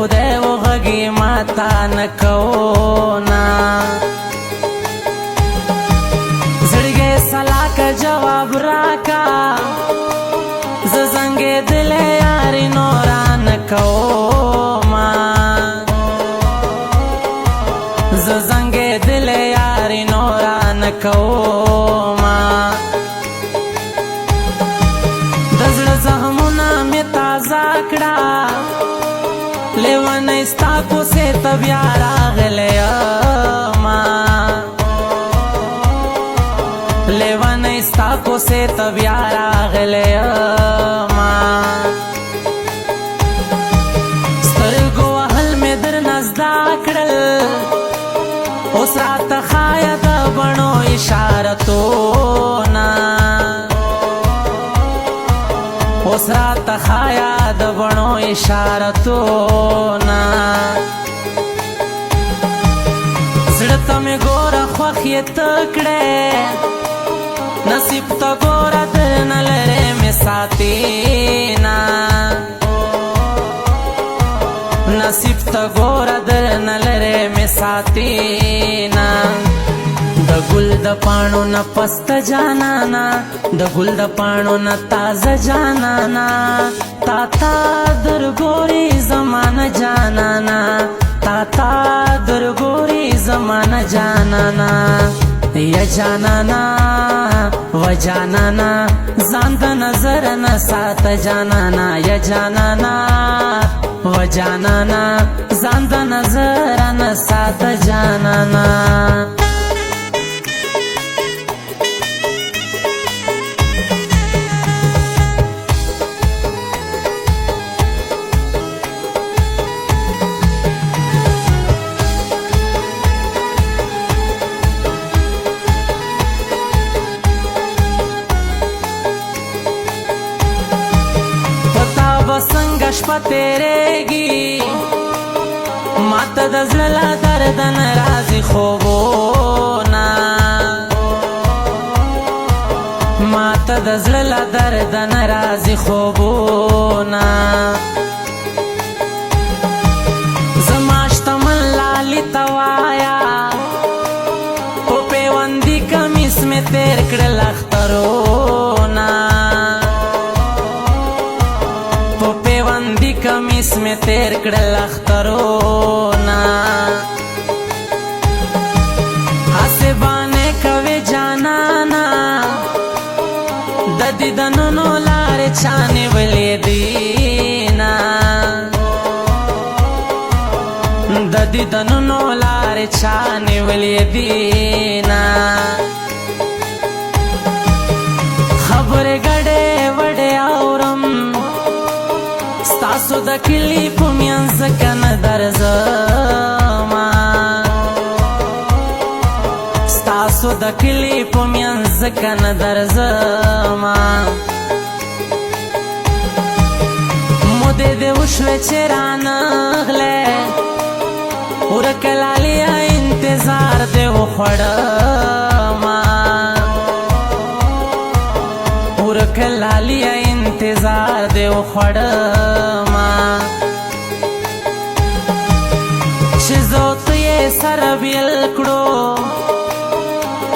خدای وغږی ماتا نکونا زړګی سلاکه جواب راکا زنګې دل یاري نورا نکوما زنګې دل یاري نورا نکوما د زړه زخمونه مې تازه کړه لیونی ستا کوڅې ته بیا راغلی یما لیونی ستا کوڅې ته بیا راغلی یما سترګو وهل مې درنه زده کړل اوس راته ښایه د بڼو اشارتونه اوس راته ښایه د بڼو اشارتونه زړه ته مې ګوره خوښ یې ته کړې نصیب ته ګوره درنه لرې مې ساتېنه نصیب ته ګوره درنه لرې مې ساتېنه د ګل د پاڼو نه پسته جانانا د ګل د پاڼو نه تازه جانانا تا تا درګوري زمانه جانانا تا تا درګوري زمانه جانانا یا جانانا و جانانا ځان د نظر نه ساته جانانا یا جانانا و جانانا ځان د نظر نه ساته جانانا څنګه شپه تیریږي ماته د زړه له درده نه راځي خوبونه ماته د زړه له درده نه راځي خوبونه زما شتمن لالي ته وایه په پیوندي کمیس مې تیر کړل اخترونه کمیس میں تیر کړل اخترونه حسبانه کوي جانانا د دیدنونو لارې چانې ولې دینا د دیدنونو لارې چانې ولې دینا خبرې ګډې وډې اورم ستاسو د کلي په منځ کې نه درځمه ستاسو د کلي په منځ کې نه درځمه مودې دې وشوې چې رانغلې ورکه لاليه انتظار دې وخوړمه ورکه لاليه انتظار دې وخوړمه چې زه ته یې سره بیل کړو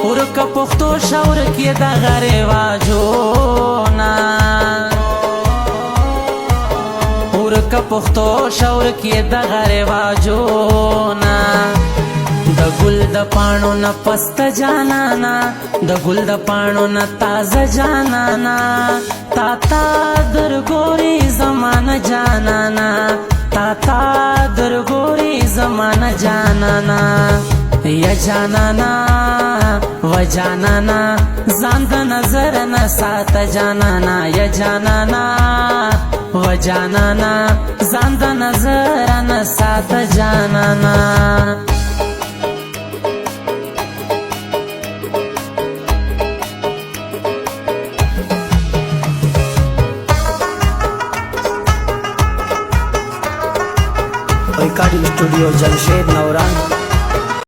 ورکه پښتو شعور کې دغه رواجونه ورکه پښتو شعور کې دغه رواجونه د ګل د پاڼو نه پسته جانانا د ګل د پاڼو نه تازه جانانا تا تا درګوري زمانه جانانا تا تا درګوري زمانه جانانا یا جانانا و جانانا ځان د نظر نه ساته جانانا یا جانانا و جانانا ځان د نظر نه ساته جانانا recording studio Jamshed नौरान।